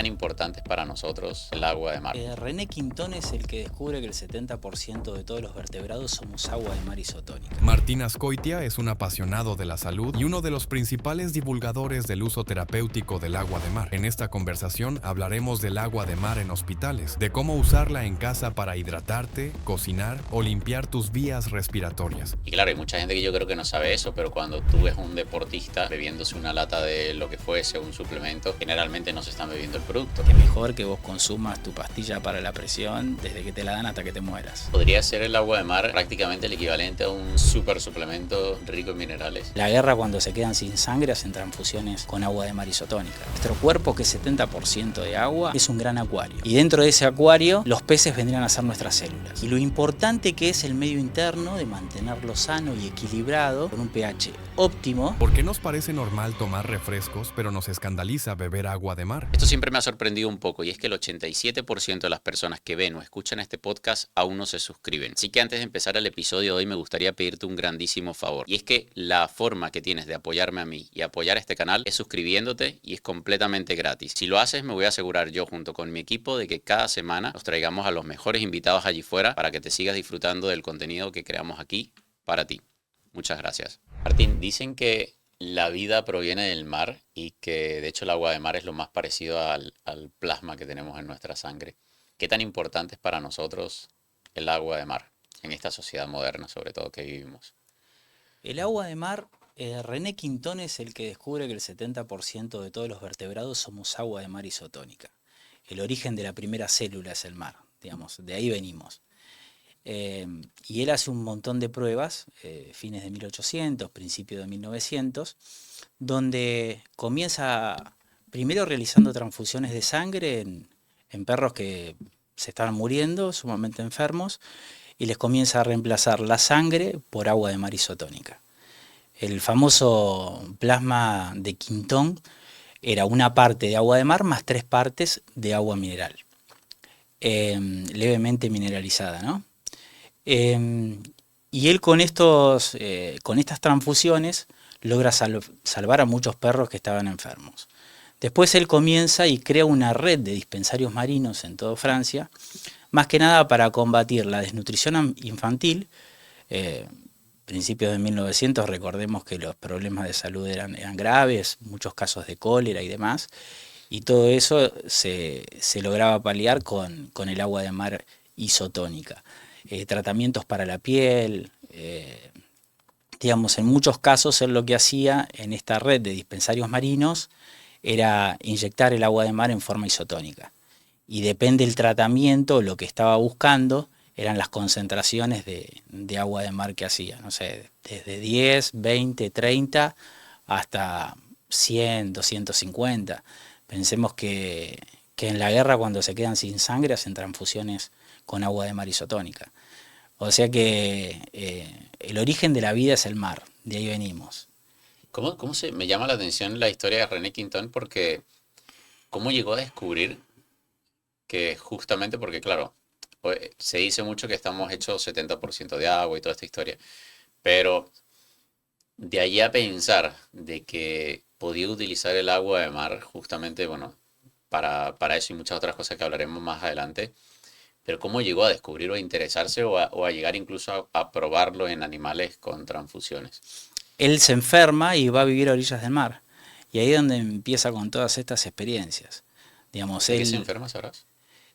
tan importante es para nosotros el agua de mar? René Quintón es el que descubre que el 70% de todos los vertebrados somos agua de mar isotónica. Martín Azcoitia es un apasionado de la salud y uno de los principales divulgadores del uso terapéutico del agua de mar. En esta conversación hablaremos del agua de mar en hospitales, de cómo usarla en casa para hidratarte, cocinar o limpiar tus vías respiratorias. Y claro, hay mucha gente que yo creo que no sabe eso, pero cuando tú ves un deportista bebiéndose una lata de lo que fuese, un suplemento, generalmente no se están bebiendo el producto. Es mejor que vos consumas tu pastilla para la presión desde que te la dan hasta que te mueras. Podría ser el agua de mar prácticamente el equivalente a un super suplemento rico en minerales. La guerra, cuando se quedan sin sangre, hacen transfusiones con agua de mar isotónica. Nuestro cuerpo, que es 70% de agua, es un gran acuario. Y dentro de ese acuario, los peces vendrían a ser nuestras células. Y lo importante que es el medio interno de mantenerlo sano y equilibrado con un pH óptimo. ¿Por qué nos parece normal tomar refrescos, pero nos escandaliza beber agua de mar? Esto siempre me ha sorprendido un poco, y es que el 87% de las personas que ven o escuchan este podcast aún no se suscriben. Así que antes de empezar el episodio de hoy me gustaría pedirte un grandísimo favor. Y es que la forma que tienes de apoyarme a mí y apoyar este canal es suscribiéndote, y es completamente gratis. Si lo haces, me voy a asegurar yo junto con mi equipo de que cada semana nos traigamos a los mejores invitados allí fuera para que te sigas disfrutando del contenido que creamos aquí para ti. Muchas gracias. Martín, dicen que la vida proviene del mar y que de hecho el agua de mar es lo más parecido al plasma que tenemos en nuestra sangre. ¿Qué tan importante es para nosotros el agua de mar en esta sociedad moderna, sobre todo, que vivimos? El agua de mar, René Quintón es el que descubre que el 70% de todos los vertebrados somos agua de mar isotónica. El origen de la primera célula es el mar, digamos, de ahí venimos. Y él hace un montón de pruebas, fines de 1800, principios de 1900, donde comienza primero realizando transfusiones de sangre en perros que se estaban muriendo, sumamente enfermos, y les comienza a reemplazar la sangre por agua de mar isotónica. El famoso plasma de Quintón era una parte de agua de mar más 3 partes de agua mineral, levemente mineralizada, ¿no? Y él con estas transfusiones logra salvar a muchos perros que estaban enfermos. Después él comienza y crea una red de dispensarios marinos en toda Francia, más que nada para combatir la desnutrición infantil. Principios de 1900, recordemos que los problemas de salud eran graves, muchos casos de cólera y demás, y todo eso se lograba paliar con el agua de mar isotónica. Tratamientos para la piel, digamos, en muchos casos él lo que hacía en esta red de dispensarios marinos era inyectar el agua de mar en forma isotónica. Y depende del tratamiento, lo que estaba buscando eran las concentraciones de agua de mar que hacía, no sé, desde 10, 20, 30 hasta 100, 250. Pensemos que en la guerra, cuando se quedan sin sangre, hacen transfusiones con agua de mar isotónica. O sea que el origen de la vida es el mar, de ahí venimos. Me llama la atención la historia de René Quintón, porque cómo llegó a descubrir que justamente, porque claro, se dice mucho que estamos hechos 70% de agua y toda esta historia, pero de allí a pensar de que podía utilizar el agua de mar justamente, bueno, para eso y muchas otras cosas que hablaremos más adelante. Pero ¿cómo llegó a descubrir o a interesarse o a llegar incluso a probarlo en animales con transfusiones? Él se enferma y va a vivir a orillas del mar. Y ahí es donde empieza con todas estas experiencias. Digamos, ¿De qué se enferma, sabrás?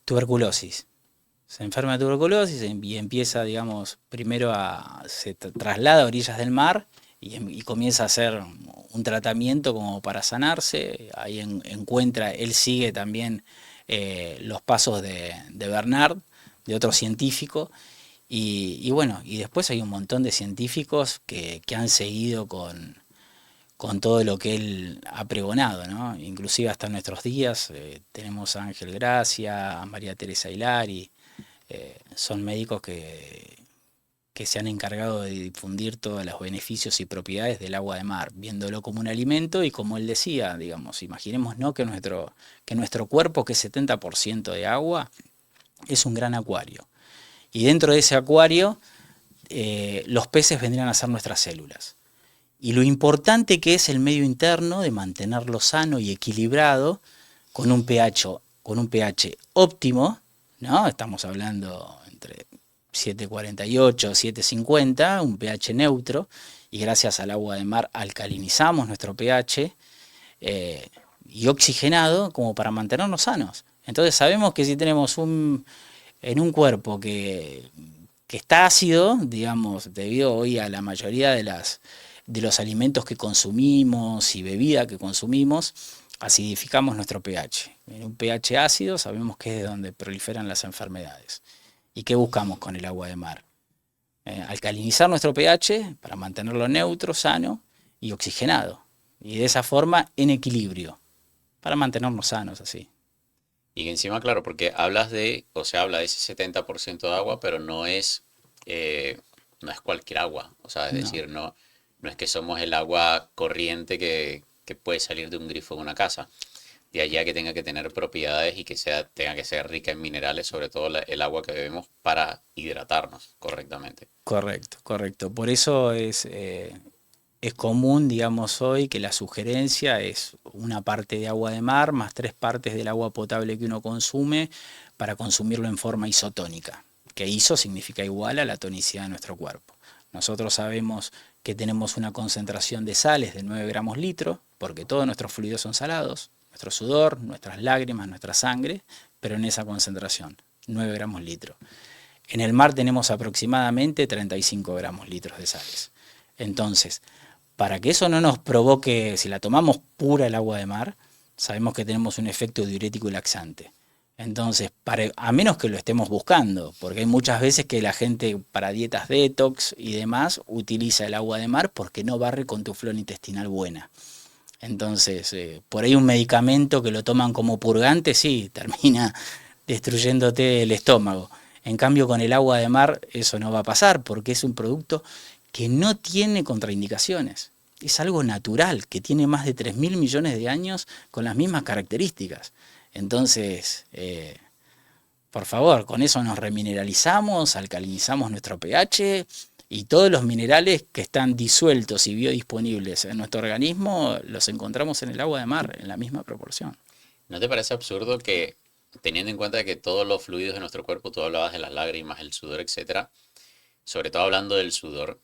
Tuberculosis. Se enferma de tuberculosis y empieza, digamos, primero se traslada a orillas del mar y comienza a hacer un tratamiento como para sanarse. Ahí encuentra, él sigue también los pasos de Bernard, de otro científico, y bueno, y después hay un montón de científicos que han seguido con todo lo que él ha pregonado, ¿no? Inclusive hasta nuestros días tenemos a Ángel Gracia, a María Teresa Hilari, son médicos que se han encargado de difundir todos los beneficios y propiedades del agua de mar, viéndolo como un alimento y, como él decía, digamos, imaginemos, ¿no?, que nuestro cuerpo, que es 70% de agua, es un gran acuario. Y dentro de ese acuario los peces vendrían a ser nuestras células. Y lo importante que es el medio interno de mantenerlo sano y equilibrado con un pH óptimo, ¿no? Estamos hablando entre 7,48, 7,50, un pH neutro, y gracias al agua de mar alcalinizamos nuestro pH y oxigenado como para mantenernos sanos. Entonces sabemos que si tenemos en un cuerpo que está ácido, digamos, debido hoy a la mayoría de los alimentos que consumimos y bebida que consumimos, acidificamos nuestro pH. En un pH ácido sabemos que es donde proliferan las enfermedades. ¿Y qué buscamos con el agua de mar? Alcalinizar nuestro pH para mantenerlo neutro, sano y oxigenado. Y de esa forma en equilibrio, para mantenernos sanos así. Y que encima, claro, porque se habla de ese 70% de agua, pero no es cualquier agua. O sea, es No, decir, no es que somos el agua corriente que puede salir de un grifo de una casa. De allá que tenga que tener propiedades y que tenga que ser rica en minerales, sobre todo el agua que bebemos para hidratarnos correctamente. correcto, correcto. Por eso es común, digamos, hoy que la sugerencia es una parte de agua de mar más 3 partes del agua potable que uno consume para consumirlo en forma isotónica, que iso significa igual a la tonicidad de nuestro cuerpo. Nosotros sabemos que tenemos una concentración de sales de 9 gramos litro, porque todos nuestros fluidos son salados, nuestro sudor, nuestras lágrimas, nuestra sangre, pero en esa concentración, 9 gramos litro. En el mar tenemos aproximadamente 35 gramos litros de sales. Entonces, para que eso no nos provoque, si la tomamos pura el agua de mar, sabemos que tenemos un efecto diurético y laxante. Entonces, a menos que lo estemos buscando, porque hay muchas veces que la gente para dietas detox y demás utiliza el agua de mar porque no barre con tu flora intestinal buena. Entonces, por ahí un medicamento que lo toman como purgante, sí, termina destruyéndote el estómago. En cambio, con el agua de mar eso no va a pasar porque es un producto que no tiene contraindicaciones. Es algo natural, que tiene más de 3.000 millones de años con las mismas características. Entonces, por favor, con eso nos remineralizamos, alcalinizamos nuestro pH y todos los minerales que están disueltos y biodisponibles en nuestro organismo los encontramos en el agua de mar en la misma proporción. ¿No te parece absurdo que, teniendo en cuenta que todos los fluidos de nuestro cuerpo, tú hablabas de las lágrimas, el sudor, etcétera, sobre todo hablando del sudor,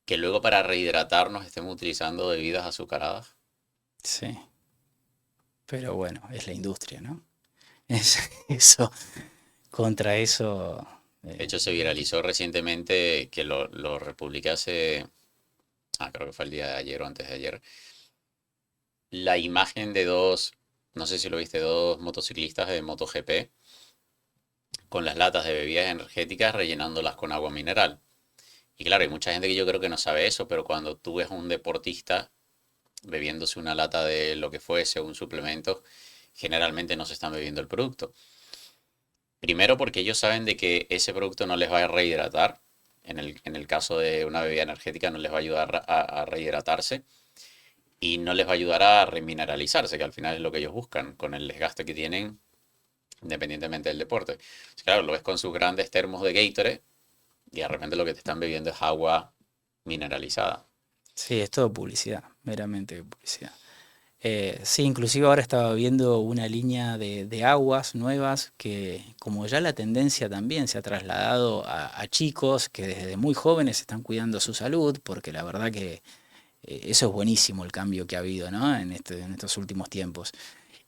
que luego para rehidratarnos estemos utilizando bebidas azucaradas? Sí, pero bueno, es la industria, ¿no? Eso, contra eso. De hecho, se viralizó recientemente que lo republiqué creo que fue el día de ayer o antes de ayer, la imagen de no sé si lo viste, dos motociclistas de MotoGP con las latas de bebidas energéticas rellenándolas con agua mineral. Y claro, hay mucha gente que yo creo que no sabe eso, pero cuando tú ves a un deportista bebiéndose una lata de lo que fuese, un suplemento, generalmente no se están bebiendo el producto. Primero porque ellos saben de que ese producto no les va a rehidratar. En el caso de una bebida energética no les va a ayudar a rehidratarse y no les va a ayudar a remineralizarse, que al final es lo que ellos buscan con el desgaste que tienen independientemente del deporte. Entonces, claro, lo ves con sus grandes termos de Gatorade y de repente lo que te están bebiendo es agua mineralizada. Sí, es todo publicidad, meramente publicidad. Sí, inclusive ahora estaba viendo una línea de aguas nuevas que como ya la tendencia también se ha trasladado a chicos que desde muy jóvenes están cuidando su salud, porque la verdad que eso es buenísimo el cambio que ha habido, ¿no? en estos últimos tiempos.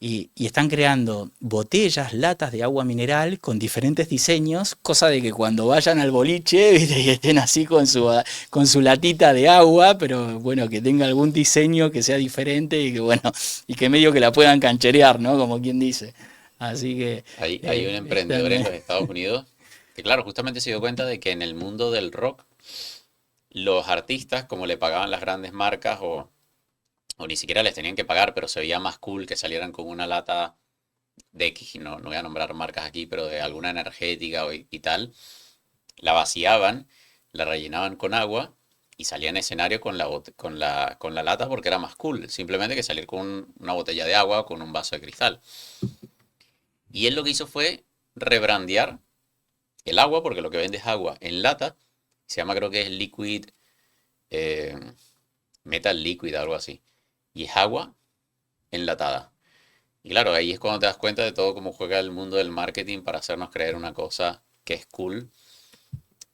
Y están creando botellas, latas de agua mineral con diferentes diseños, cosa de que cuando vayan al boliche, ¿viste? Y estén así con su latita de agua, pero bueno, que tenga algún diseño que sea diferente y que bueno, y que medio que la puedan cancherear, ¿no? Como quien dice. Así que Hay un emprendedor en los Estados Unidos que, claro, justamente se dio cuenta de que en el mundo del rock, los artistas, como le pagaban las grandes marcas o ni siquiera les tenían que pagar, pero se veía más cool que salieran con una lata de X, no voy a nombrar marcas aquí, pero de alguna energética y tal, la vaciaban, la rellenaban con agua y salían a escenario con la lata porque era más cool, simplemente que salir con una botella de agua o con un vaso de cristal. Y él lo que hizo fue rebrandear el agua, porque lo que vende es agua en lata, se llama creo que es liquid, metal liquid, algo así. Y es agua enlatada. Y claro, ahí es cuando te das cuenta de todo cómo juega el mundo del marketing para hacernos creer una cosa que es cool,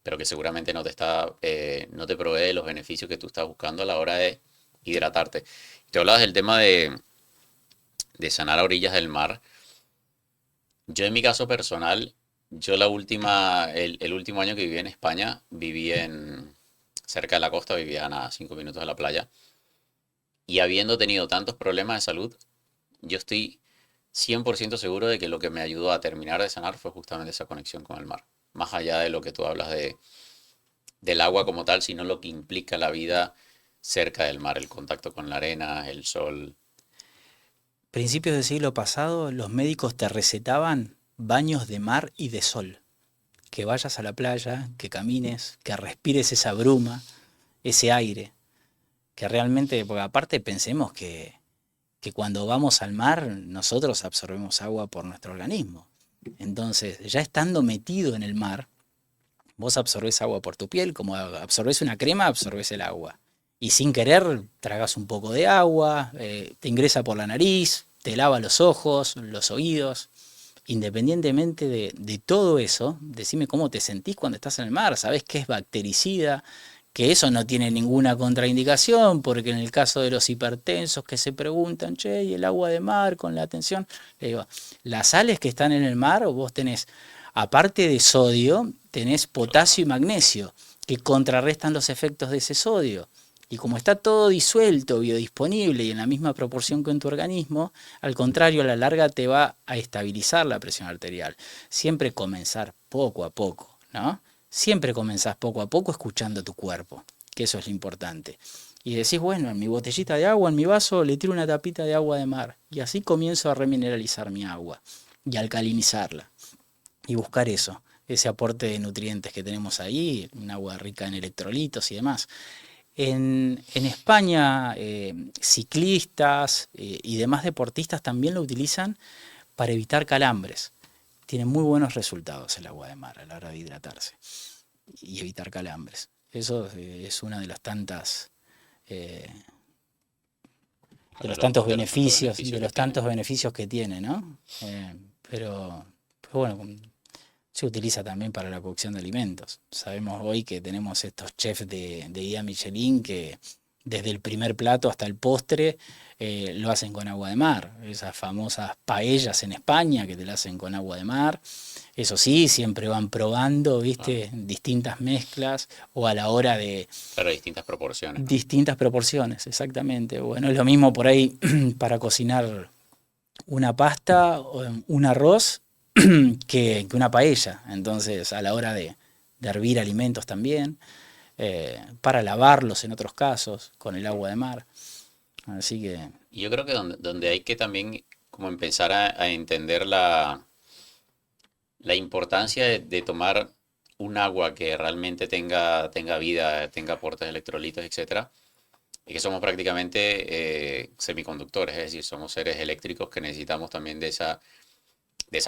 pero que seguramente no te provee los beneficios que tú estás buscando a la hora de hidratarte. Te hablabas del tema de sanar a orillas del mar. Yo en mi caso personal, el último año que viví en España, cerca de la costa, vivía a nada, 5 minutos de la playa. Y habiendo tenido tantos problemas de salud, yo estoy 100% seguro de que lo que me ayudó a terminar de sanar fue justamente esa conexión con el mar. Más allá de lo que tú hablas del agua como tal, sino lo que implica la vida cerca del mar, el contacto con la arena, el sol. Principios del siglo pasado, los médicos te recetaban baños de mar y de sol. Que vayas a la playa, que camines, que respires esa bruma, ese aire. Que realmente, porque aparte pensemos que cuando vamos al mar, nosotros absorbemos agua por nuestro organismo. Entonces, ya estando metido en el mar, vos absorbés agua por tu piel, como absorbés una crema, absorbés el agua. Y sin querer, tragas un poco de agua, te ingresa por la nariz, te lava los ojos, los oídos. Independientemente de todo eso, decime cómo te sentís cuando estás en el mar. Sabés que es bactericida, que eso no tiene ninguna contraindicación, porque en el caso de los hipertensos que se preguntan, che, ¿y el agua de mar con la tensión? Le digo, las sales que están en el mar, vos tenés, aparte de sodio, tenés potasio y magnesio, que contrarrestan los efectos de ese sodio. Y como está todo disuelto, biodisponible y en la misma proporción que en tu organismo, al contrario, a la larga te va a estabilizar la presión arterial. Siempre comenzar poco a poco, ¿no? Siempre comenzás poco a poco escuchando tu cuerpo, que eso es lo importante. Y decís, bueno, en mi botellita de agua, en mi vaso, le tiro una tapita de agua de mar. Y así comienzo a remineralizar mi agua y alcalinizarla. Y buscar eso, ese aporte de nutrientes que tenemos ahí, un agua rica en electrolitos y demás. En España, ciclistas y demás deportistas también lo utilizan para evitar calambres. Tiene muy buenos resultados el agua de mar a la hora de hidratarse y evitar calambres. Eso es una eh, de los tantos De los tantos beneficios, beneficios de que los tiene. tantos beneficios que tiene, ¿no? Pero bueno, se utiliza también para la cocción de alimentos. Sabemos hoy que tenemos estos chefs de guía Michelin que desde el primer plato hasta el postre lo hacen con agua de mar. Esas famosas paellas en España que te la hacen con agua de mar. Eso sí, siempre van probando, Claro, ¿viste? Distintas mezclas o a la hora de claro, distintas proporciones, ¿no? distintas proporciones, exactamente. Bueno, es lo mismo por ahí para cocinar una pasta o un arroz que una paella. Entonces, a la hora de hervir alimentos también, para lavarlos en otros casos, con el agua de mar. Así que, Y yo creo que donde hay que también como empezar a entender la importancia de tomar un agua que realmente tenga vida, tenga aportes de electrolitos, etcétera, es que somos prácticamente semiconductores, es decir, somos seres eléctricos que necesitamos también de esa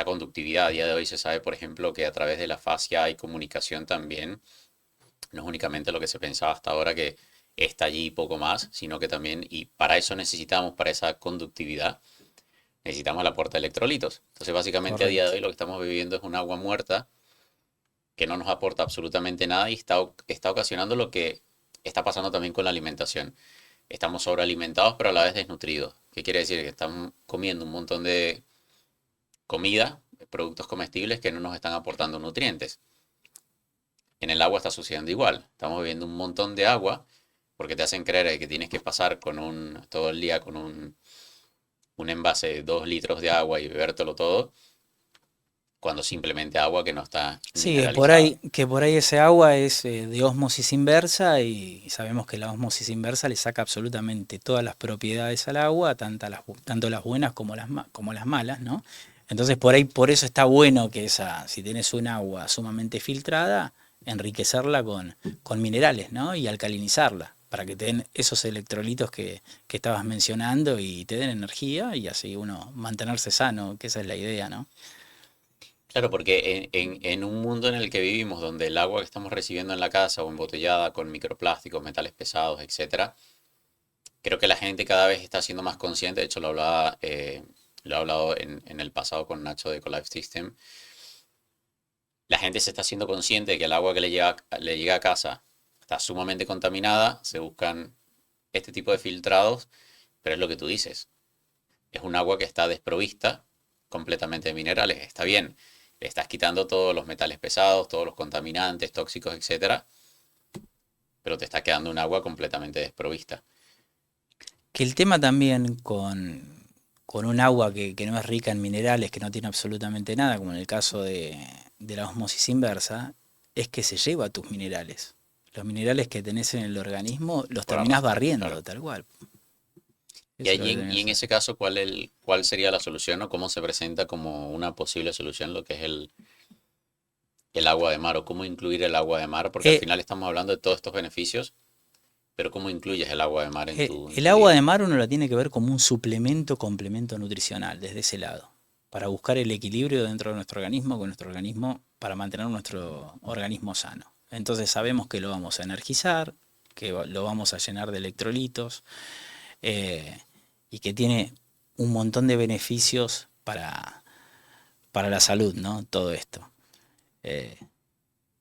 conductividad. A día de hoy se sabe, por ejemplo, que a través de la fascia hay comunicación también, no es únicamente lo que se pensaba hasta ahora que está allí y poco más, sino que también, y para eso necesitamos, para esa conductividad, necesitamos el aporte de electrolitos. Entonces, básicamente a día de correcto. hoy lo que estamos bebiendo es un agua muerta que no nos aporta absolutamente nada y está ocasionando lo que está pasando también con la alimentación. Estamos sobrealimentados, pero a la vez desnutridos. ¿Qué quiere decir? Que estamos comiendo un montón de comida, productos comestibles que no nos están aportando nutrientes. En el agua está sucediendo igual. Estamos bebiendo un montón de agua porque te hacen creer que tienes que pasar todo el día con un envase de 2 litros de agua y bebértelo todo, cuando simplemente agua que no está Sí, mineralizada. que por ahí ese agua es de ósmosis inversa y sabemos que la ósmosis inversa le saca absolutamente todas las propiedades al agua, tanto las buenas como como las malas, ¿no? Entonces por ahí, por eso está bueno que si tenés un agua sumamente filtrada, enriquecerla con minerales, ¿no? Y alcalinizarla, para que te den esos electrolitos que estabas mencionando y te den energía y así uno mantenerse sano, que esa es la idea, ¿no? Claro, porque en un mundo en el que vivimos, donde el agua que estamos recibiendo en la casa o embotellada con microplásticos, metales pesados, etcétera, creo que la gente cada vez está siendo más consciente. De hecho, lo lo he hablado en el pasado con Nacho de Ecolife System, la gente se está haciendo consciente de que el agua que le llega a casa está sumamente contaminada, se buscan este tipo de filtrados, pero es lo que tú dices, es un agua que está desprovista completamente de minerales, está bien, le estás quitando todos los metales pesados, todos los contaminantes, tóxicos, etcétera, pero te está quedando un agua completamente desprovista. Que el tema también con un agua que no es rica en minerales, que no tiene absolutamente nada, como en el caso de la osmosis inversa, es que se lleva tus minerales. Los minerales que tenés en el organismo los Por terminás arrastre, barriendo, claro. tal cual. Y, Eso es lo allí, que tenés y en que hacer. ese caso, ¿cuál sería la solución o cómo se presenta como una posible solución lo que es el agua de mar o cómo incluir el agua de mar? Porque al Eh, final estamos hablando de todos estos beneficios, pero ¿cómo incluyes el agua de mar en el tu agua día? de mar uno la tiene que ver como un suplemento, complemento nutricional, desde ese lado, para buscar el equilibrio dentro de nuestro organismo, con nuestro organismo, para mantener nuestro organismo sano. Entonces sabemos que lo vamos a energizar, que lo vamos a llenar de electrolitos, eh, y que tiene un montón de beneficios para la salud, ¿no? Todo esto. Eh,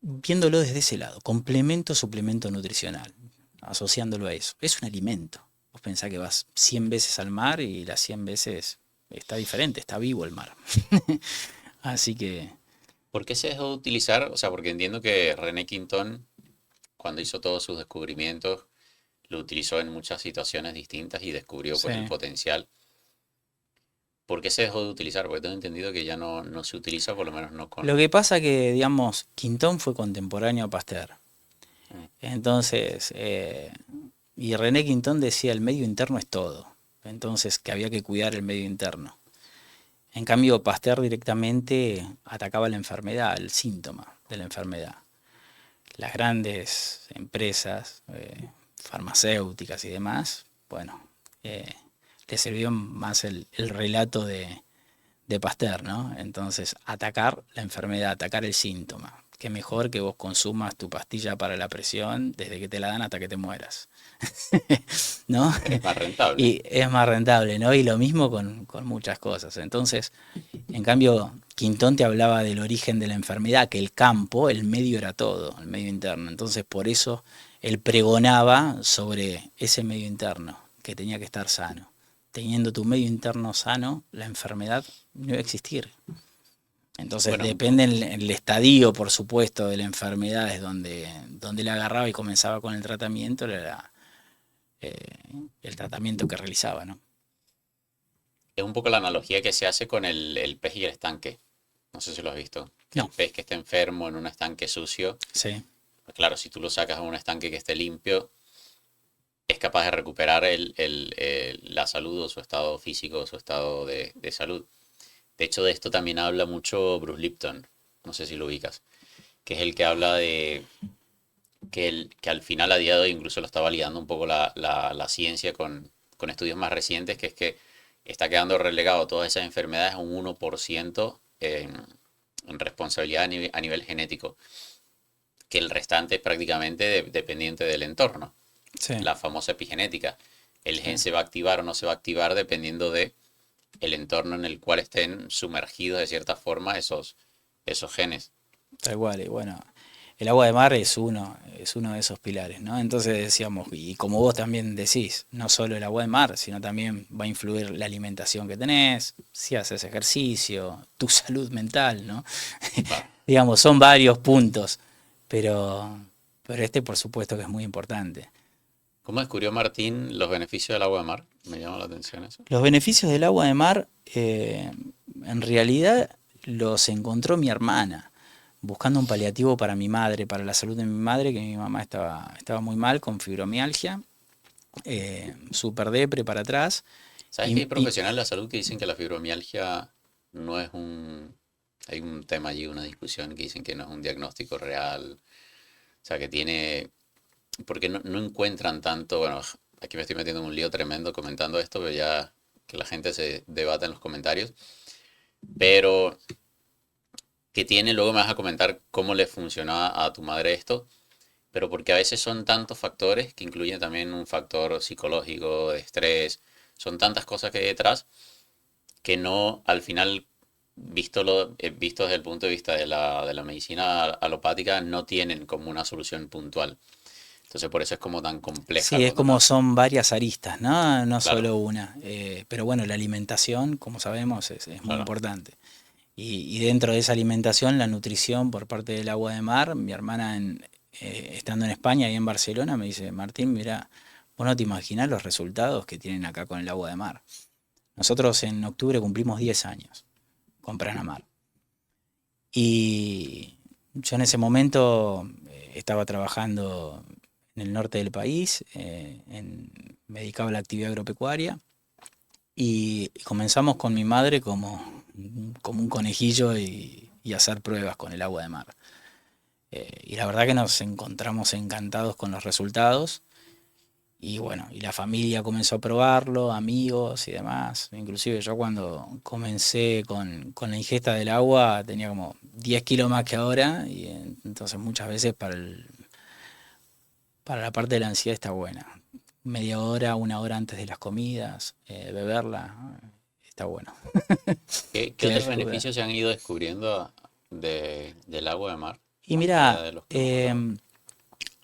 Viéndolo desde ese lado, complemento, suplemento nutricional, asociándolo a eso. Es un alimento. Vos pensás que vas 100 veces al mar y las 100 veces está diferente, está vivo el mar. Así que, ¿Por qué se dejó de utilizar? O sea, porque entiendo que René Quintón, cuando hizo todos sus descubrimientos, lo utilizó en muchas situaciones distintas y descubrió sí. pues el potencial. ¿Por qué se dejó de utilizar? Porque tengo entendido que ya no se utiliza, por lo menos no Lo con... que pasa que, digamos, Quintón fue contemporáneo a Pasteur. Mm. Entonces, y René Quintón decía el medio interno es todo. Entonces, que había que cuidar el medio interno. En cambio, Pasteur directamente atacaba la enfermedad, el síntoma de la enfermedad. Las grandes empresas farmacéuticas y demás, bueno, eh, le sirvió más el relato de Pasteur, ¿no? Entonces, atacar la enfermedad, atacar el síntoma. Qué mejor que vos consumas tu pastilla para la presión desde que te la dan hasta que te mueras, ¿no? Es más rentable. Y es más rentable, ¿no? Y lo mismo con muchas cosas. Entonces, en cambio, Quintón te hablaba del origen de la enfermedad, que el campo, el medio era todo, el medio interno. Entonces, por eso él pregonaba sobre ese medio interno, que tenía que estar sano. Teniendo tu medio interno sano, la enfermedad no iba a existir. Entonces, Bueno, depende el estadio, por supuesto, de la enfermedad, es donde le agarraba y comenzaba con el tratamiento, era eh, el tratamiento que realizaba, ¿no? es un poco la analogía que se hace con el pez y el estanque. No sé si lo has visto. Que el No, pez que está enfermo en un estanque sucio, sí, pues claro, si tú lo sacas a un estanque que esté limpio, es capaz de recuperar la salud o su estado físico o su estado de salud. De hecho, de esto también habla mucho Bruce Lipton. No sé si lo ubicas. Que es el que habla de que al final a día de hoy incluso lo está validando un poco la ciencia con estudios más recientes, que es que está quedando relegado todas esas enfermedades a un 1% en responsabilidad a nivel genético, que el restante es prácticamente dependiente del entorno, sí, la famosa epigenética. El gen sí, se va a activar o no se va a activar dependiendo de el entorno en el cual estén sumergidos de cierta forma esos genes. tal cual. Y bueno, el agua de mar es uno de esos pilares, ¿no? Entonces decíamos, y como vos también decís, no solo el agua de mar, sino también va a influir la alimentación que tenés, si haces ejercicio, tu salud mental, ¿no? Claro. Digamos, son varios puntos, pero, pero este por supuesto que es muy importante. ¿Cómo descubrió Martín los beneficios del agua de mar? Me llama la atención eso. Los beneficios del agua de mar, en realidad los encontró mi hermana, buscando un paliativo para mi madre, para la salud de mi madre, que mi mamá estaba muy mal con fibromialgia, súper depre para atrás. ¿Sabes que hay profesionales de la salud que dicen que la fibromialgia no es un... Hay un tema allí, una discusión que dicen que no es un diagnóstico real. O sea, que tiene... Porque no encuentran tanto... Bueno, aquí me estoy metiendo en un lío tremendo comentando esto, pero ya que la gente se debata en los comentarios. Pero que tiene, luego me vas a comentar cómo le funcionó a tu madre esto, pero porque a veces son tantos factores que incluyen también un factor psicológico, de estrés, son tantas cosas que hay detrás que no, al final, visto desde el punto de vista de la medicina alopática, no tienen como una solución puntual. Entonces por eso es como tan compleja Sí, es cuando como son varias aristas, ¿no? No claro, solo una. Pero bueno, la alimentación, como sabemos, es muy claro. importante. Y dentro de esa alimentación, la nutrición por parte del agua de mar, mi hermana estando en España y en Barcelona me dice, Martín, mira, vos no te imaginás los resultados que tienen acá con el agua de mar. Nosotros en octubre cumplimos 10 años con Pranamar. Y yo en ese momento estaba trabajando en el norte del país, me dedicaba a la actividad agropecuaria y comenzamos con mi madre como un conejillo y hacer pruebas con el agua de mar. Y la verdad que nos encontramos encantados con los resultados. Y bueno, y la familia comenzó a probarlo, amigos y demás. Inclusive yo cuando comencé con la ingesta del agua tenía como 10 kilos más que ahora. Y entonces muchas veces para la parte de la ansiedad está buena. Media hora, una hora antes de las comidas, beberla, está bueno. ¿Qué Te otros ayuda. beneficios se han ido descubriendo del agua de mar? Y Más allá mira, de los que hemos hablado.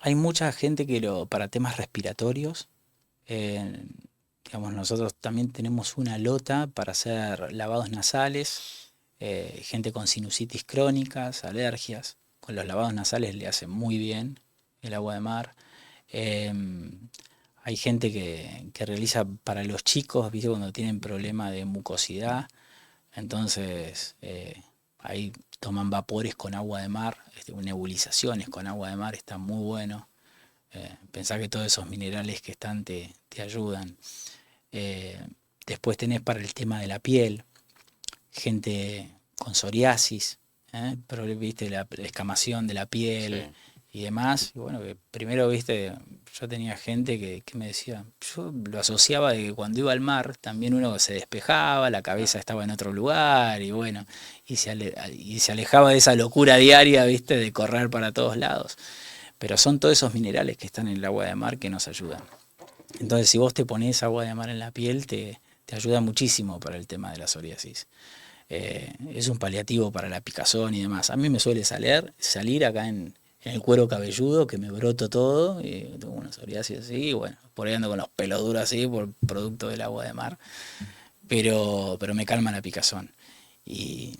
hay mucha gente para temas respiratorios, eh, digamos, nosotros también tenemos una lota para hacer lavados nasales, gente con sinusitis crónicas, alergias. Con los lavados nasales le hace muy bien el agua de mar. Em, Hay gente que realiza para los chicos, ¿viste? Cuando tienen problema de mucosidad, entonces ahí toman vapores con agua de mar, nebulizaciones con agua de mar, está muy bueno. Pensá que todos esos minerales que están te ayudan. Eh, Después tenés para el tema de la piel, gente con psoriasis, pero viste la escamación de la piel Sí. y demás. Y bueno, que primero, viste, yo tenía gente que me decía, yo lo asociaba de que cuando iba al mar también uno se despejaba, la cabeza estaba en otro lugar y bueno, y se alejaba de esa locura diaria, viste, de correr para todos lados. Pero son todos esos minerales que están en el agua de mar que nos ayudan. Entonces, si vos te pones agua de mar en la piel, te ayuda muchísimo para el tema de la psoriasis. Es un paliativo para la picazón y demás. A mí me suele salir acá en el cuero cabelludo, que me broto todo, y tengo una psoriasis así, y bueno, por ahí ando con los pelos duros así por producto del agua de mar, pero me calma la picazón. Y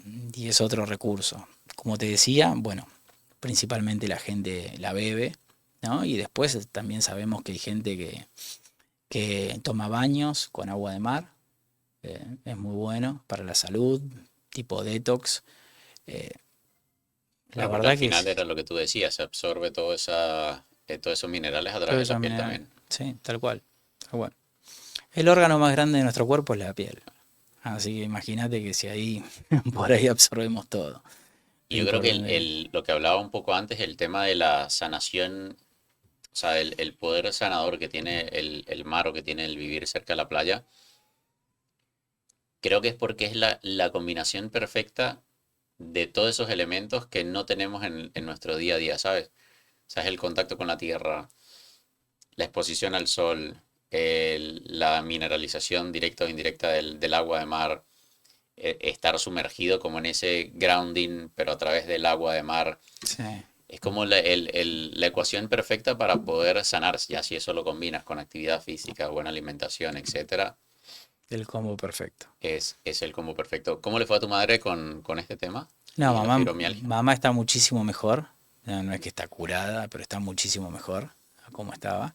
es otro recurso. Como te decía, bueno, principalmente la gente la bebe, ¿no? Y después también sabemos que hay gente que toma baños con agua de mar, es muy bueno para la salud, tipo detox. eh, la Claro, porque al verdad que final es era lo que tú decías, se absorbe todos esos minerales a través todo de la eso piel mineral. también. Sí, tal cual, tal cual. El órgano más grande de nuestro cuerpo es la piel. Así que imagínate que si ahí, por ahí absorbemos todo. Y Lo yo creo que importante. lo que hablaba un poco antes, el tema de la sanación, o sea, el poder sanador que tiene el mar o que tiene el vivir cerca de la playa, creo que es porque es la combinación perfecta de todos esos elementos que no tenemos en nuestro día a día, ¿sabes? O sea, es el contacto con la tierra, la exposición al sol, la mineralización directa o indirecta del agua de mar, estar sumergido como en ese grounding, pero a través del agua de mar. Sí, Es como la ecuación perfecta para poder sanar, ya si eso lo combinas con actividad física, buena alimentación, etcétera, el combo perfecto. es el combo perfecto. ¿Cómo le fue a tu madre con este tema No, y la fibromialgia? mamá está muchísimo mejor. No, no es que está curada, pero está muchísimo mejor a como estaba.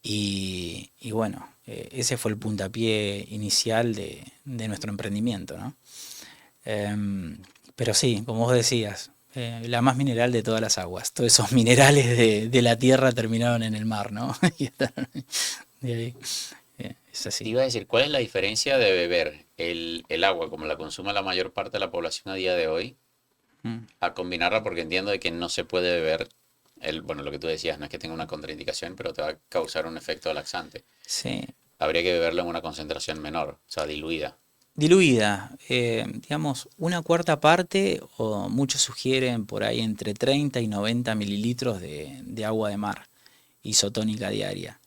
Y bueno, ese fue el puntapié inicial de nuestro emprendimiento, ¿no? Em, pero sí, como vos decías, la más mineral de todas las aguas. Todos esos minerales de la tierra terminaron en el mar, ¿no? Y están de ahí. Es Te así. iba a decir, ¿cuál es la diferencia de beber el agua como la consume la mayor parte de la población a día de hoy Mm, a combinarla? Porque entiendo de que no se puede beber, bueno, lo que tú decías, no es que tenga una contraindicación, pero te va a causar un efecto laxante. sí. Habría que beberlo en una concentración menor, o sea, diluida. Diluida, digamos, una cuarta parte, o muchos sugieren por ahí entre 30 y 90 mililitros de agua de mar isotónica diaria.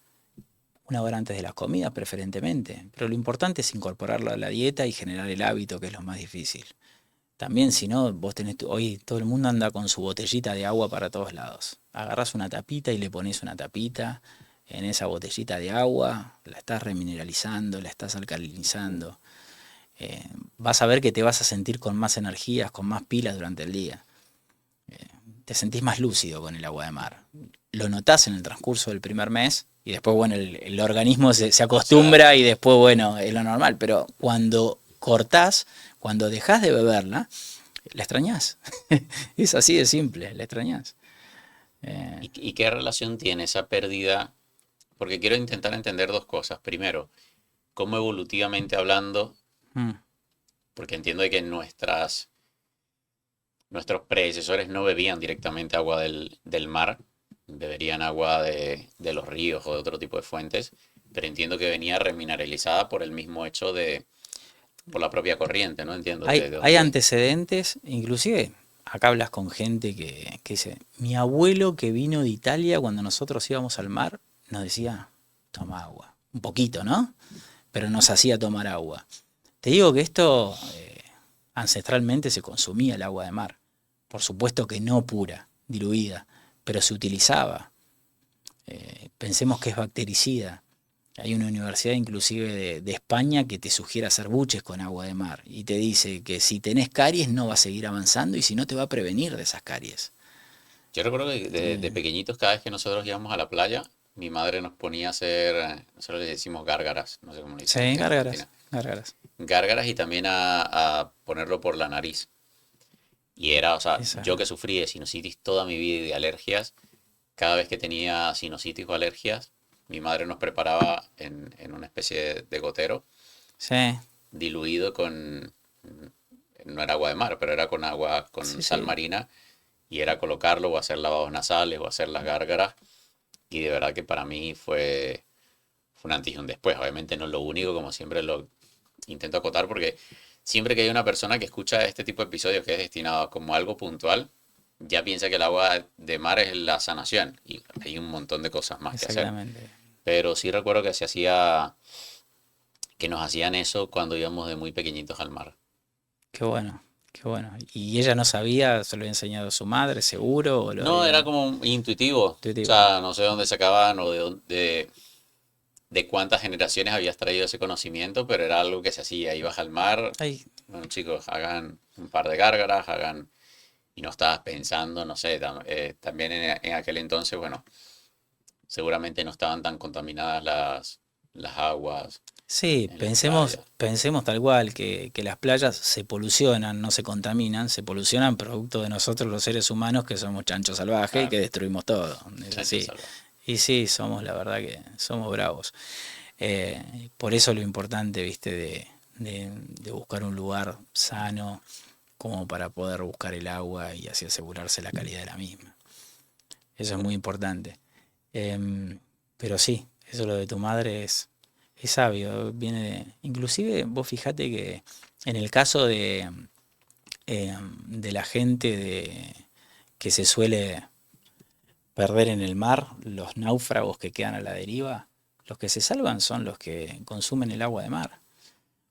una hora antes de las comidas preferentemente. Pero lo importante es incorporarlo a la dieta y generar el hábito, que es lo más difícil. También, si no, vos tenés, hoy todo el mundo anda con su botellita de agua para todos lados. Agarrás una tapita y le pones una tapita en esa botellita de agua, la estás remineralizando, la estás alcalinizando. Vas a ver que te vas a sentir con más energías, con más pilas durante el día. Te sentís más lúcido con el agua de mar. Lo notás en el transcurso del primer mes y después, bueno, el organismo se acostumbra y después, bueno, es lo normal. Pero cuando cortás, cuando dejás de beberla, la extrañás. Es así de simple, la extrañás. ¿Y qué relación tiene esa pérdida? Porque quiero intentar entender dos cosas. Primero, cómo evolutivamente hablando, Mm, porque entiendo de que nuestros predecesores no bebían directamente agua del mar, beberían agua de los ríos o de otro tipo de fuentes, pero entiendo que venía remineralizada por el mismo hecho por la propia corriente, ¿no? Entiendo de Hay dónde. antecedentes, inclusive acá hablas con gente que dice, mi abuelo que vino de Italia cuando nosotros íbamos al mar, nos decía, toma agua. Un poquito, ¿no? Pero nos hacía tomar agua. Te digo que esto ancestralmente se consumía el agua de mar. Por supuesto que no pura, diluida, pero se utilizaba. Pensemos que es bactericida. Hay una universidad inclusive de España que te sugiere hacer buches con agua de mar y te dice que si tenés caries no va a seguir avanzando y si no te va a prevenir de esas caries. Yo recuerdo que de pequeñitos, cada vez que nosotros íbamos a la playa, mi madre nos ponía a hacer, nosotros le decimos gárgaras, no sé cómo le dicen Sí, aquí en gárgaras, Argentina. gárgaras. Gárgaras y también a ponerlo por la nariz. Y era, o sea, Esa, yo que sufrí de sinusitis toda mi vida y de alergias, cada vez que tenía sinusitis o alergias, mi madre nos preparaba en una especie de gotero sí, diluido no era agua de mar, pero era con agua, sí, con sal sí. marina, y era colocarlo o hacer lavados nasales o hacer las gárgaras. Y de verdad que para mí fue un antes y un después. Obviamente no es lo único, como siempre lo intento acotar, porque siempre que hay una persona que escucha este tipo de episodios que es destinado como algo puntual, ya piensa que el agua de mar es la sanación. Y hay un montón de cosas más que hacer. Exactamente. Pero sí recuerdo que se hacía, que nos hacían eso cuando íbamos de muy pequeñitos al mar. Qué bueno, qué bueno. ¿Y ella no sabía, se lo había enseñado su madre, seguro, o lo No, era había como intuitivo. O intuitivo? sea, no sé dónde sacaban o de cuántas generaciones habías traído ese conocimiento, pero era algo que se hacía. Ibas al mar, Ay, bueno, chicos, hagan un par de gárgaras, hagan. Y no estabas pensando, no sé, también en aquel entonces, bueno, seguramente no estaban tan contaminadas las aguas sí, en las pensemos, playas. pensemos tal cual, que las playas se polucionan, no se contaminan, se polucionan producto de nosotros los seres humanos que somos chanchos salvajes y Claro, que destruimos todo. Es chancho así. salvaje. Y sí, somos, la verdad que somos bravos. Por eso lo importante, viste, de buscar un lugar sano como para poder buscar el agua y así asegurarse la calidad de la misma. Eso es muy importante. Pero sí, eso lo de tu madre es sabio, viene inclusive vos fijate que en el caso de la gente que se suele perder en el mar, los náufragos que quedan a la deriva, los que se salvan son los que consumen el agua de mar.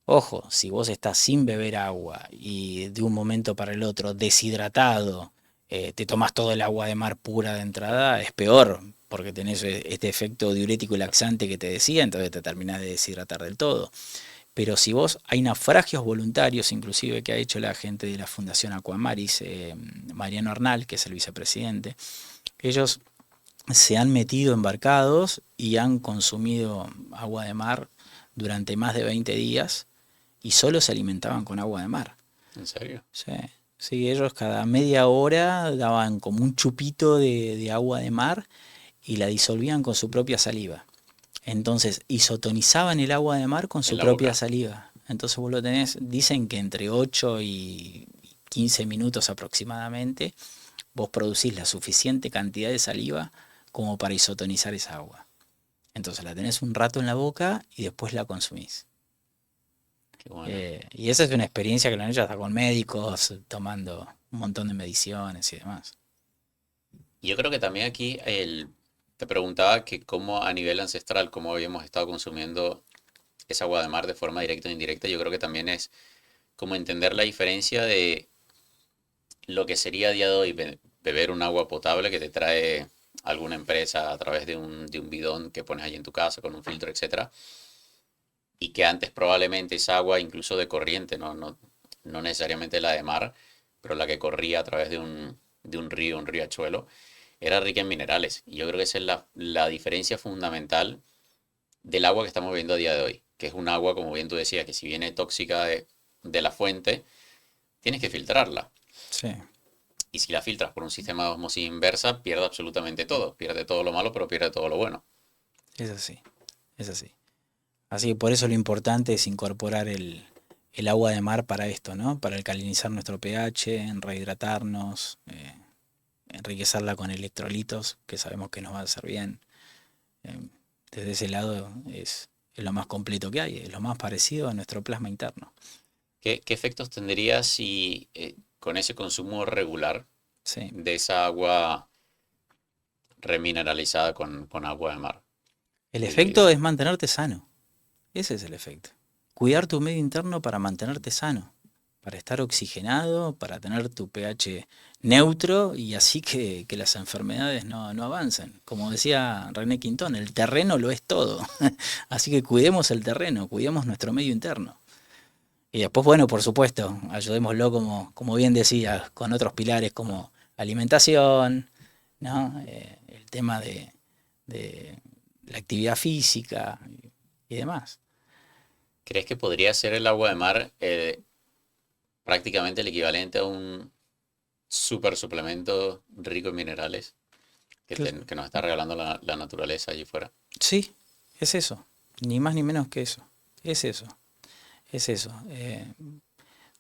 Ojo, si vos estás sin beber agua y de un momento para el otro deshidratado, te tomas todo el agua de mar pura de entrada, es peor, porque tenés este efecto diurético y laxante que te decía, entonces te terminás de deshidratar del todo. Pero si vos, hay naufragios voluntarios, inclusive, que ha hecho la gente de la Fundación Aquamaris, Mariano Arnal, que es el vicepresidente, ellos se han metido embarcados y han consumido agua de mar durante más de 20 días y solo se alimentaban con agua de mar. ¿En serio? Sí, sí, ellos cada media hora daban como un chupito de agua de mar y la disolvían con su propia saliva. Entonces isotonizaban el agua de mar con En su la propia boca. saliva. Entonces vos lo tenés, dicen que entre 8 y 15 minutos aproximadamente, vos producís la suficiente cantidad de saliva como para isotonizar esa agua. Entonces la tenés un rato en la boca y después la consumís. Qué bueno. Y esa es una experiencia que lo han hecho hasta con médicos, tomando un montón de mediciones y demás. Y yo creo que también aquí Te preguntaba que cómo a nivel ancestral, cómo habíamos estado consumiendo esa agua de mar de forma directa o indirecta. Yo creo que también es como entender la diferencia de lo que sería a día de hoy beber un agua potable que te trae alguna empresa a través de un bidón que pones ahí en tu casa con un filtro, etcétera, y que antes probablemente esa agua, incluso de corriente, no necesariamente la de mar, pero la que corría a través de un río, un riachuelo, era rica en minerales. Y yo creo que esa es la diferencia fundamental del agua que estamos bebiendo a día de hoy, que es un agua, como bien tú decías, que si viene tóxica de la fuente, tienes que filtrarla. Sí, Y si la filtras por un sistema de osmosis inversa, pierde absolutamente todo. Pierde todo lo malo, pero pierde todo lo bueno. es así, es así. Así que por eso lo importante es incorporar el agua de mar para esto, ¿no? Para alcalinizar nuestro pH, en rehidratarnos, enriquecerla con electrolitos, que sabemos que nos va a hacer bien. Eh, Desde ese lado es lo más completo que hay, es lo más parecido a nuestro plasma interno. ¿Qué efectos tendría si con ese consumo regular Sí. de esa agua remineralizada con agua de mar? El El- efecto es mantenerte sano. Ese es el efecto. Cuidar tu medio interno para mantenerte sano, para estar oxigenado, para tener tu pH neutro y así que las enfermedades no avancen. Como decía René Quintón, el terreno lo es todo. Así que cuidemos el terreno, cuidemos nuestro medio interno. Y después, bueno, por supuesto, ayudémoslo, como bien decías, con otros pilares como alimentación, ¿no? El tema de la actividad física y demás. ¿Crees que podría ser el agua de mar prácticamente el equivalente a un super suplemento rico en minerales que nos está regalando la naturaleza allí fuera? Sí, es eso. Ni más ni menos que eso. Es eso. Es eso.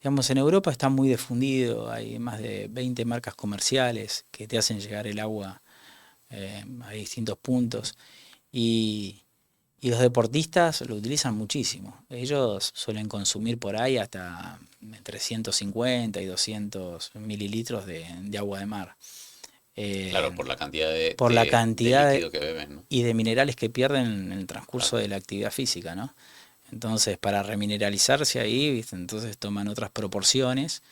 Digamos, en Europa está muy difundido. Hay más de 20 marcas comerciales que te hacen llegar el agua a distintos puntos. Y, y los deportistas lo utilizan muchísimo. Ellos suelen consumir por ahí hasta entre 150 y 200 mililitros de agua de mar. Claro, Eh, por la cantidad por la de cantidad líquido que beben, ¿no? y de minerales que pierden en el transcurso Claro. de la actividad física, ¿no? Entonces, para remineralizarse ahí, ¿viste? Entonces toman otras proporciones,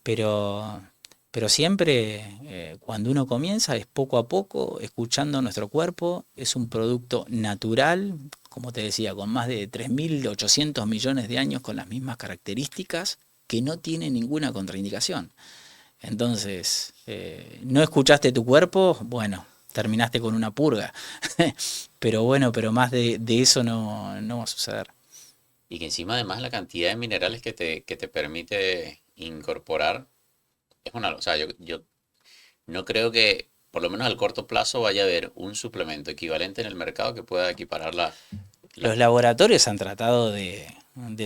pero, pero siempre cuando uno comienza es poco a poco, escuchando nuestro cuerpo, es un producto natural, como te decía, con más de 3.800 millones de años con las mismas características, que no tiene ninguna contraindicación. Entonces, no escuchaste tu cuerpo, bueno, terminaste con una purga. Pero bueno, pero más de eso no va a suceder. Y que encima además la cantidad de minerales que te permite incorporar es una... O sea, yo no creo que por lo menos al corto plazo vaya a haber un suplemento equivalente en el mercado que pueda equiparar la- Los laboratorios han tratado de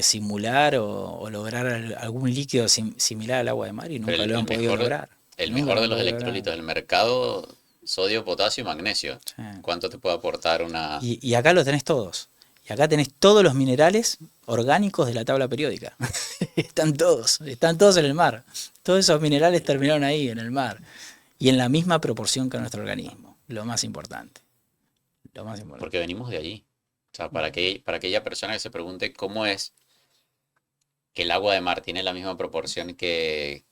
simular o lograr algún líquido similar al agua de mar y pero nunca lo han podido lograr. el Nunca mejor lo de han los podido lograr. electrolitos del mercado, sodio, potasio y magnesio. Sí. ¿Cuánto te puede aportar una... Y acá lo tenés todos. Y acá tenés todos los minerales orgánicos de la tabla periódica. Están todos en el mar. Todos esos minerales terminaron ahí, en el mar. Y en la misma proporción que nuestro organismo. Lo más importante. Lo más importante. Porque venimos de allí. O sea, para aquella persona que se pregunte cómo es que el agua de mar tiene la misma proporción que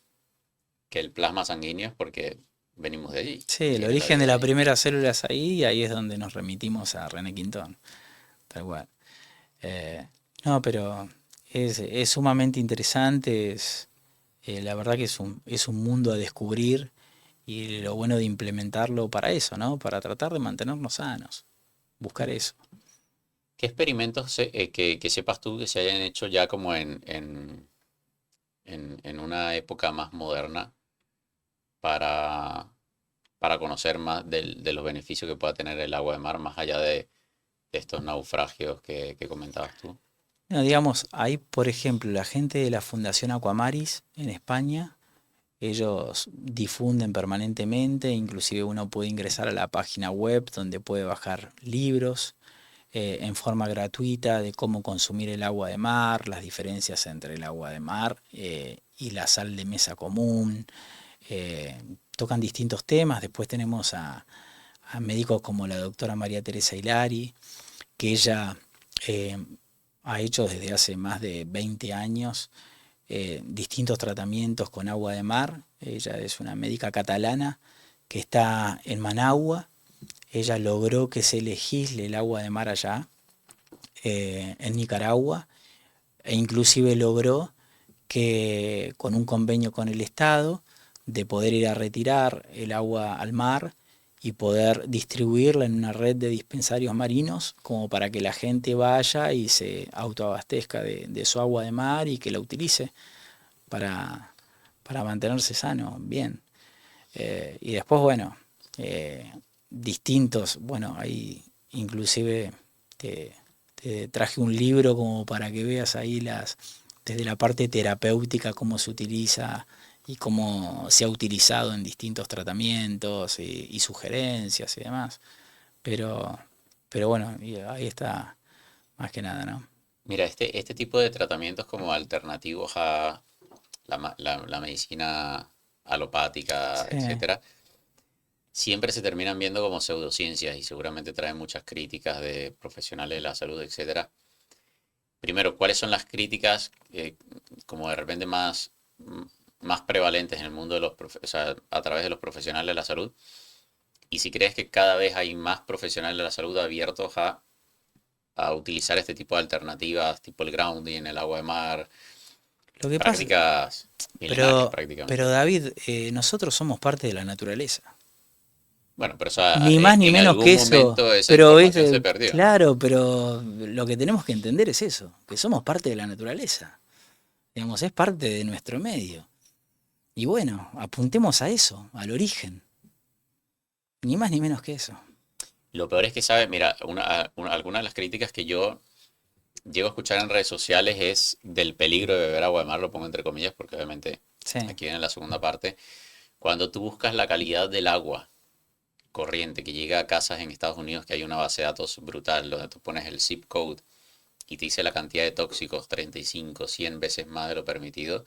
el plasma sanguíneo, es porque venimos de allí. Sí, el Viene la origen de vida de la allí. primera célula es ahí y ahí es donde nos remitimos a René Quintón. Tal cual. Eh, no, pero es sumamente interesante. La verdad que es un mundo a descubrir y lo bueno de implementarlo para eso, ¿no? Para tratar de mantenernos sanos. Buscar eso. ¿Qué experimentos que sepas tú que se hayan hecho ya como en una época más moderna para, para conocer más de los beneficios que pueda tener el agua de mar, más allá de estos naufragios que comentabas tú? No, digamos, hay, por ejemplo, la gente de la Fundación Aquamaris en España, ellos difunden permanentemente, inclusive uno puede ingresar a la página web donde puede bajar libros en forma gratuita de cómo consumir el agua de mar, las diferencias entre el agua de mar y la sal de mesa común. Tocan distintos temas. Después tenemos a a médicos como la doctora María Teresa Hilari, que ella ha hecho desde hace más de 20 años distintos tratamientos con agua de mar. Ella es una médica catalana que está en Managua. Ella logró que se legisle el agua de mar allá, en Nicaragua, e inclusive logró que con un convenio con el Estado de poder ir a retirar el agua al mar y poder distribuirla en una red de dispensarios marinos como para que la gente vaya y se autoabastezca de su agua de mar y que la utilice para mantenerse sano, bien. Y después, bueno, distintos, bueno, ahí inclusive te traje un libro como para que veas ahí desde la parte terapéutica cómo se utiliza y cómo se ha utilizado en distintos tratamientos y sugerencias y demás. Pero bueno, y ahí está más que nada, ¿no? Mira, este tipo de tratamientos como alternativos a la medicina alopática, Sí, etcétera, siempre se terminan viendo como pseudociencias y seguramente traen muchas críticas de profesionales de la salud, etcétera. Primero, ¿cuáles son las críticas como de repente más prevalentes en el mundo de o sea, a través de los profesionales de la salud? Y si crees que cada vez hay más profesionales de la salud abiertos a utilizar este tipo de alternativas, tipo el grounding, el agua de mar, lo que pasa, prácticas milenarias pero prácticamente. David, nosotros somos parte de la naturaleza. Bueno, pero o sea, Ni más ni en menos algún que eso. momento esa Pero información se perdió. claro, pero lo que tenemos que entender es eso, que somos parte de la naturaleza. Digamos, es parte de nuestro medio. Y bueno, apuntemos a eso, al origen. Ni más ni menos que eso. Lo peor es que, ¿sabes? Mira, alguna de las críticas que yo llego a escuchar en redes sociales es del peligro de beber agua de mar, lo pongo entre comillas, porque obviamente Sí, aquí viene la segunda parte. Cuando tú buscas la calidad del agua corriente que llega a casas en Estados Unidos, que hay una base de datos brutal, donde tú pones el zip code y te dice la cantidad de tóxicos, 35, 100 veces más de lo permitido.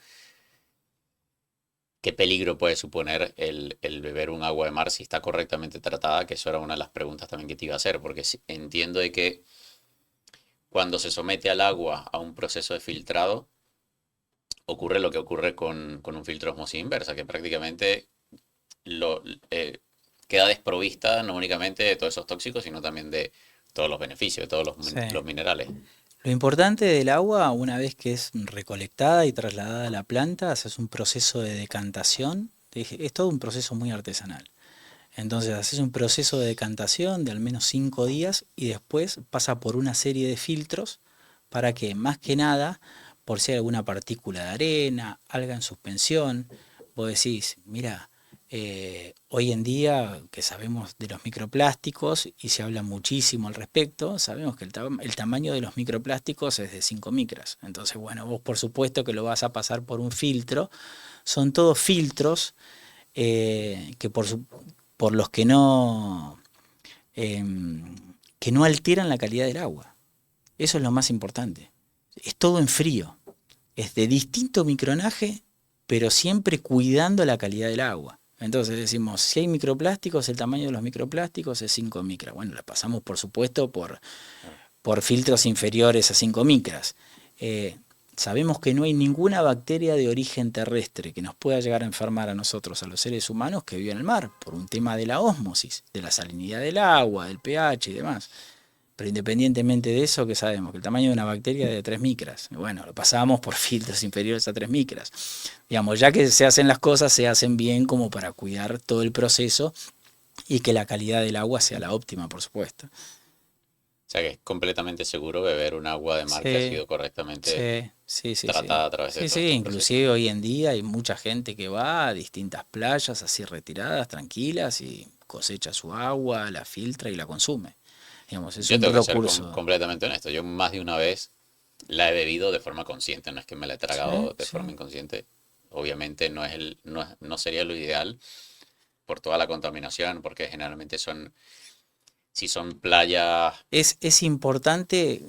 ¿Qué peligro puede suponer el beber un agua de mar si está correctamente tratada? Que eso era una de las preguntas también que te iba a hacer, porque entiendo de que cuando se somete al agua a un proceso de filtrado, ocurre lo que ocurre con un filtro de osmosis inversa, que prácticamente lo, eh, queda desprovista no únicamente de todos esos tóxicos, sino también de todos los beneficios, de todos sí. los minerales. Lo importante del agua, una vez que es recolectada y trasladada a la planta, haces un proceso de decantación. Es todo un proceso muy artesanal. Entonces haces un proceso de decantación de al menos 5 días y después pasa por una serie de filtros para que, más que nada, por si hay alguna partícula de arena, alga en suspensión, vos decís, mira, hoy en día que sabemos de los microplásticos y se habla muchísimo al respecto, sabemos que el tamaño de los microplásticos es de 5 micras. Entonces, bueno, vos por supuesto que lo vas a pasar por un filtro. Son todos filtros que por los que no alteran la calidad del agua. Eso es lo más importante. Es todo en frío. Es de distinto micronaje, pero siempre cuidando la calidad del agua. Entonces decimos, si hay microplásticos, el tamaño de los microplásticos es 5 micras. Bueno, la pasamos por supuesto por filtros inferiores a 5 micras. Sabemos que no hay ninguna bacteria de origen terrestre que nos pueda llegar a enfermar a nosotros, a los seres humanos que viven en el mar, por un tema de la ósmosis, de la salinidad del agua, del pH y demás. Pero independientemente de eso, que sabemos que el tamaño de una bacteria es de 3 micras. Bueno, lo pasamos por filtros inferiores a 3 micras. Digamos, ya que se hacen las cosas, se hacen bien como para cuidar todo el proceso y que la calidad del agua sea la óptima, por supuesto. O sea que es completamente seguro beber un agua de mar que ha Sí, sido correctamente sí. tratada a través de Sí, todos sí, estos procesos. inclusive hoy en día hay mucha gente que va a distintas playas así retiradas, tranquilas, y cosecha su agua, la filtra y la consume. Digamos, es Yo un tengo que ser recurso. completamente honesto. Yo más de una vez la he bebido de forma consciente, no es que me la he Sí, tragado de sí. forma inconsciente. Obviamente no sería lo ideal por toda la contaminación, porque generalmente si son playas, Es importante,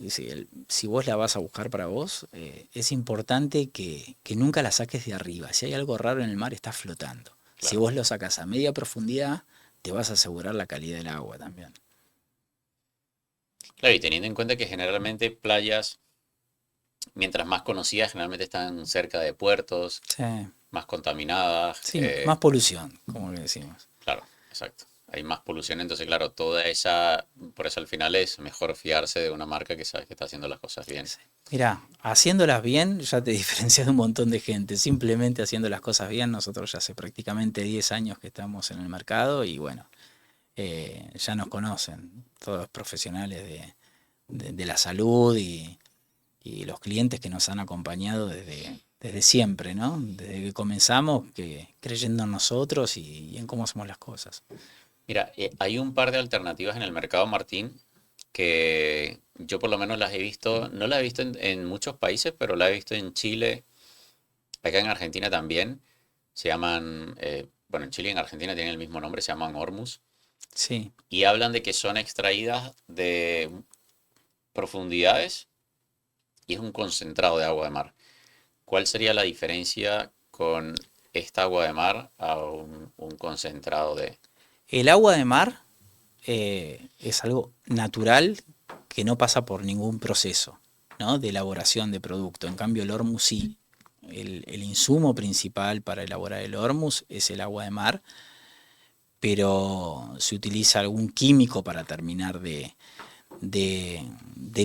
si vos la vas a buscar para vos, es importante que nunca la saques de arriba. Si hay algo raro en el mar, está flotando. Si claro, vos lo sacas a media profundidad, te vas a asegurar la calidad del agua también. Claro, y teniendo en cuenta que generalmente playas, mientras más conocidas, generalmente están cerca de puertos, Sí, más contaminadas. sí, más polución, como le decimos. Claro, exacto. Hay más polución, entonces claro, toda esa, por eso al final es mejor fiarse de una marca que sabe que está haciendo las cosas bien. Mira, haciéndolas bien ya te diferencias de un montón de gente. Simplemente haciendo las cosas bien, nosotros ya hace prácticamente 10 años que estamos en el mercado y bueno, ya nos conocen todos los profesionales de la salud y los clientes que nos han acompañado desde siempre, ¿no? Desde que comenzamos, creyendo en nosotros y en cómo hacemos las cosas. Mira, hay un par de alternativas en el mercado, Martín, que yo por lo menos las he visto, no las he visto en muchos países, pero las he visto en Chile, acá en Argentina también. Se llaman, bueno, en Chile y en Argentina tienen el mismo nombre, se llaman Hormuz. Sí. Y hablan de que son extraídas de profundidades y es un concentrado de agua de mar. ¿Cuál sería la diferencia con esta agua de mar a un concentrado de... El agua de mar es algo natural que no pasa por ningún proceso, ¿no? De elaboración de producto. En cambio, el hormuz sí. El insumo principal para elaborar el hormuz es el agua de mar, pero se utiliza algún químico para terminar de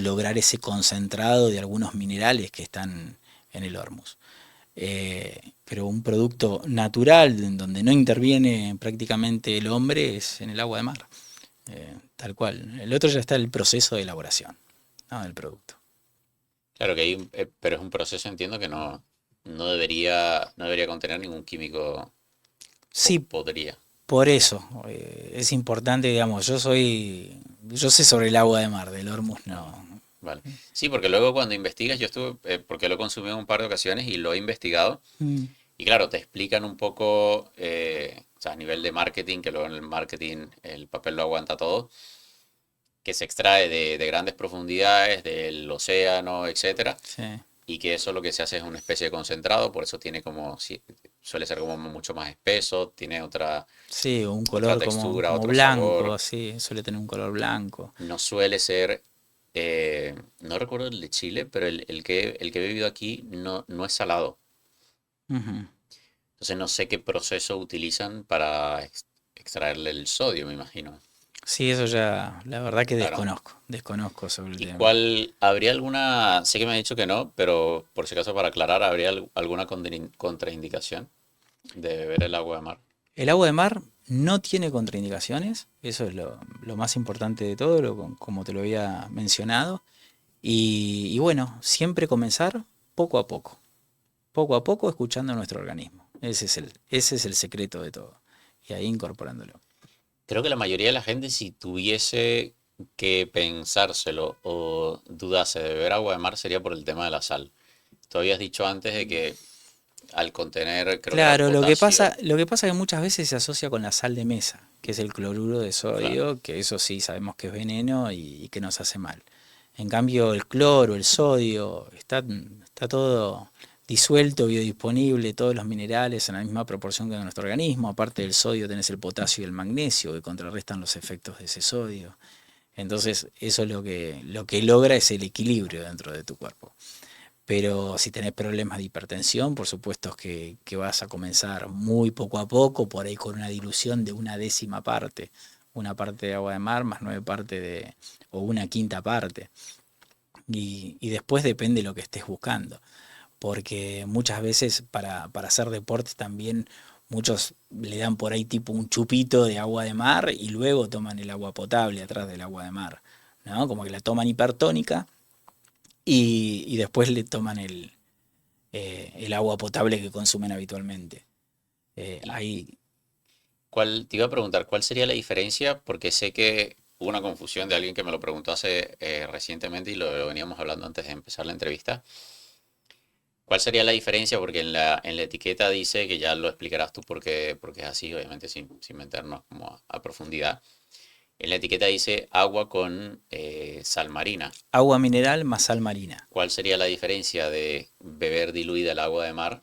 lograr ese concentrado de algunos minerales que están en el hormuz. Pero un producto natural en donde no interviene prácticamente el hombre es en el agua de mar, tal cual. El otro ya está el proceso de elaboración, ¿no? Del producto. Claro que hay, pero es un proceso, entiendo que no debería contener ningún químico, o Sí, podría. por eso es importante, digamos, yo sé sobre el agua de mar, del hormuz no. Vale. Sí, porque luego cuando investigas, yo estuve, porque lo he consumido en un par de ocasiones y lo he investigado, Mm, y claro, te explican un poco, o sea, a nivel de marketing, que luego en el marketing el papel lo aguanta todo, que se extrae de grandes profundidades, del océano, etcétera, sí. y que eso lo que se hace es una especie de concentrado, por eso tiene como, suele ser como mucho más espeso, tiene Sí, un otra color textura, como otro blanco, sabor. sí, suele tener un color blanco. No suele ser, no recuerdo el de Chile, pero el que he vivido aquí no es salado. Ujú. Entonces no sé qué proceso utilizan para extraerle el sodio, me imagino. Sí, eso ya, la verdad que Claro. desconozco sobre el ¿Y tema. habría alguna, sé que me ha dicho que no, pero por si acaso para aclarar, ¿habría alguna contraindicación de beber el agua de mar? El agua de mar no tiene contraindicaciones, eso es lo más importante de todo, como te lo había mencionado. Y bueno, siempre comenzar poco a poco escuchando a nuestro organismo. Ese es el secreto de todo. Y ahí incorporándolo. Creo que la mayoría de la gente, si tuviese que pensárselo o dudase de beber agua de mar, sería por el tema de la sal. Tú habías dicho antes de que al contener, creo que era Claro, potasio, lo que pasa es que muchas veces se asocia con la sal de mesa, que es el cloruro de claro, sodio, que eso sí sabemos que es veneno y que nos hace mal. En cambio, el cloro, el sodio, está todo disuelto, biodisponible, todos los minerales en la misma proporción que en nuestro organismo. Aparte del sodio tenés el potasio y el magnesio que contrarrestan los efectos de ese sodio. Entonces, eso lo que logra es el equilibrio dentro de tu cuerpo. Pero si tenés problemas de hipertensión, por supuesto que vas a comenzar muy poco a poco, por ahí con una dilución de una décima parte, una parte de agua de mar más 9 partes o una quinta parte. Y después depende de lo que estés buscando, porque muchas veces para hacer deporte también muchos le dan por ahí tipo un chupito de agua de mar y luego toman el agua potable atrás del agua de mar, ¿no? Como que la toman hipertónica y después le toman el agua potable que consumen habitualmente. y Ahí, te iba a preguntar, ¿cuál sería la diferencia? Porque sé que hubo una confusión de alguien que me lo preguntó hace recientemente y lo veníamos hablando antes de empezar la entrevista. ¿Cuál sería la diferencia? Porque en la etiqueta dice, que ya lo explicarás tú porque es así, obviamente sin meternos como a profundidad. En la etiqueta dice agua con sal marina. agua mineral más sal marina. ¿Cuál sería la diferencia de beber diluida el agua de mar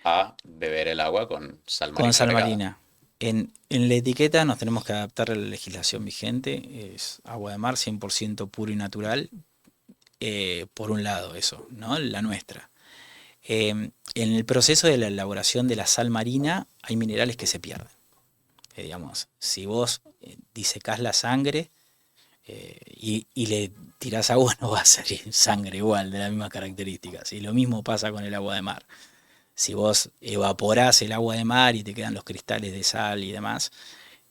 a beber el agua con sal Con marina sal agregada? marina. En la etiqueta nos tenemos que adaptar a la legislación vigente, es agua de mar 100% puro y natural, por un lado eso, ¿no? La nuestra. En el proceso de la elaboración de la sal marina hay minerales que se pierden. Digamos, si vos disecás la sangre y le tirás agua, no va a salir sangre igual, de las mismas características. Y lo mismo pasa con el agua de mar. Si vos evaporás el agua de mar y te quedan los cristales de sal y demás,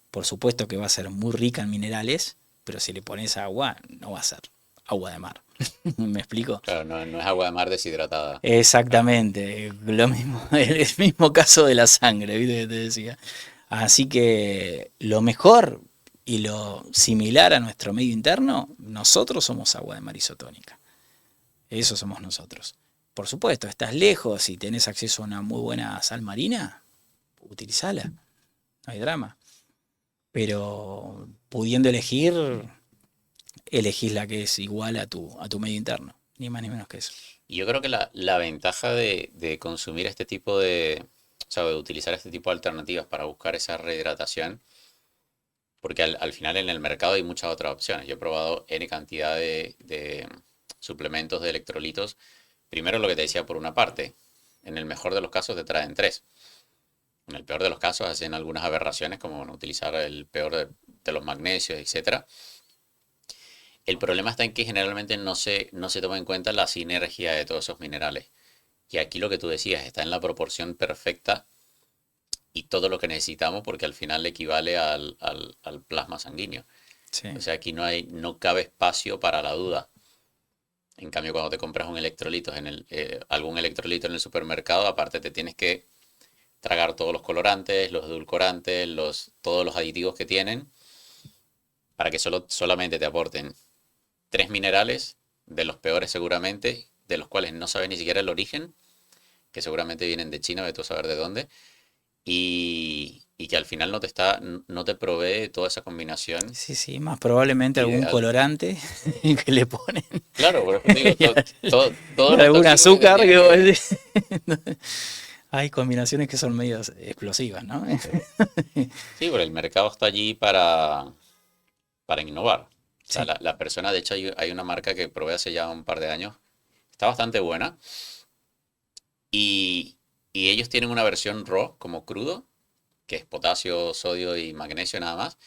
por supuesto que va a ser muy rica en minerales, pero si le pones agua, no va a ser agua de mar. ¿Me explico? Claro, no es agua de mar deshidratada. Claro. Exactamente, lo mismo, el mismo caso de la sangre, ¿viste que te decía? Así que lo mejor y lo similar a nuestro medio interno, nosotros somos agua de mar isotónica. Eso somos nosotros. Por supuesto, estás lejos y tenés acceso a una muy buena sal marina, utilizala, no hay drama. Pero pudiendo elegir, elegís la que es igual a tu medio interno, ni más ni menos que eso. Y yo creo que la ventaja de consumir este tipo o sea, de utilizar este tipo de alternativas para buscar esa rehidratación, porque al final en el mercado hay muchas otras opciones. Yo he probado N cantidad de suplementos de electrolitos. Primero lo que te decía por una parte, en el mejor de los casos te traen tres. En el peor de los casos hacen algunas aberraciones como bueno, utilizar el peor de los magnesios, etcétera. El problema está en que generalmente no se toma en cuenta la sinergia de todos esos minerales. Y aquí lo que tú decías está en la proporción perfecta y todo lo que necesitamos porque al final equivale al plasma sanguíneo. Sí, O sea, aquí no cabe espacio para la duda. En cambio, cuando te compras un electrolito algún electrolito en el supermercado, aparte te tienes que tragar todos los colorantes, los edulcorantes, todos los aditivos que tienen, para que solamente te aporten tres minerales, de los peores seguramente, de los cuales no sabes ni siquiera el origen, que seguramente vienen de China, vete tú a saber de dónde, y que al final no te provee toda esa combinación sí, sí, más probablemente algún ideal. colorante que le ponen Claro, por eso te digo, y todos los algún tóxicos que te azúcar tienen que vos que... decís. Hay combinaciones que son medias explosivas, ¿no? Sí, pero el mercado está allí para innovar. O sea, Sí, la persona, de hecho, hay una marca que probé hace ya un par de años, está bastante buena, y, y ellos tienen una versión raw, como crudo, que es potasio, sodio y magnesio nada más,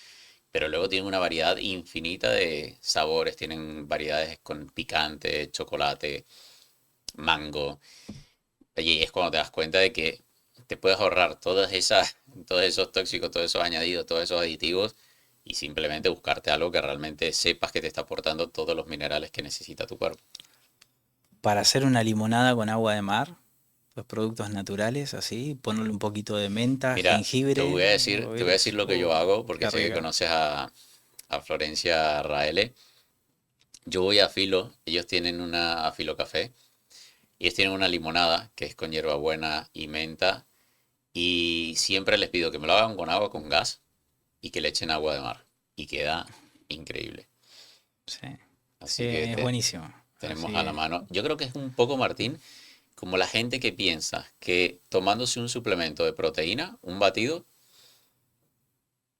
pero luego tienen una variedad infinita de sabores, tienen variedades con picante, chocolate, mango, y es cuando te das cuenta de que te puedes ahorrar todos esos tóxicos, todos esos añadidos, todos esos aditivos y simplemente buscarte algo que realmente sepas que te está aportando todos los minerales que necesita tu cuerpo. para hacer una limonada con agua de mar, los productos naturales, así, ponerle un poquito de menta, Mira, jengibre, te voy a decir lo que yo hago, porque qué sé que rica. conoces a Florencia Raele. Yo voy a Filo, ellos tienen una a Filo Café, y ellos tienen una limonada que es con hierbabuena y menta, y siempre les pido que me lo hagan con agua con gas y que le echen agua de mar, y queda increíble. Sí, sí, Así que es buenísimo. tenemos a la Así, mano. Yo creo que es un poco, Martín, como la gente que piensa que tomándose un suplemento de proteína, un batido,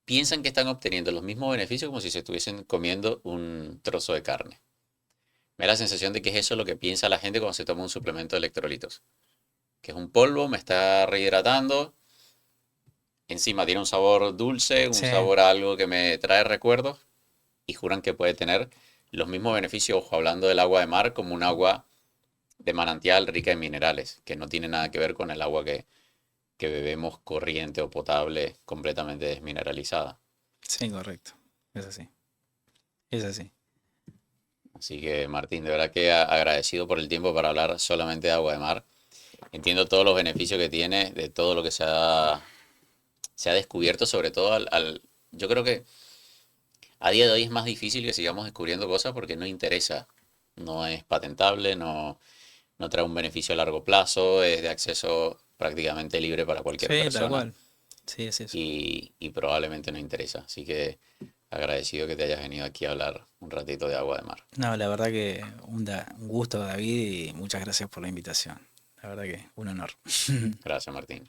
piensan que están obteniendo los mismos beneficios como si se estuviesen comiendo un trozo de carne. Me da la sensación de que es eso lo que piensa la gente cuando se toma un suplemento de electrolitos. Que es un polvo, me está rehidratando, encima tiene un sabor dulce, un sí, sabor a algo que me trae recuerdos y juran que puede tener los mismos beneficios, ojo, hablando del agua de mar como un agua de manantial rica en minerales, que no tiene nada que ver con el agua que bebemos corriente o potable completamente desmineralizada. sí, correcto. Es así, es así. Así que Martín, de verdad que agradecido por el tiempo para hablar solamente de agua de mar. Entiendo todos los beneficios que tiene, de todo lo que se ha descubierto, sobre todo yo creo que a día de hoy es más difícil que sigamos descubriendo cosas porque no interesa, no es patentable, no trae un beneficio a largo plazo, es de acceso prácticamente libre para cualquier Sí, tal persona cual. Sí, es eso. y probablemente no interesa. Así que agradecido que te hayas venido aquí a hablar un ratito de agua de mar. No, la verdad que un gusto, David, y muchas gracias por la invitación. La verdad que un honor. Gracias, Martín.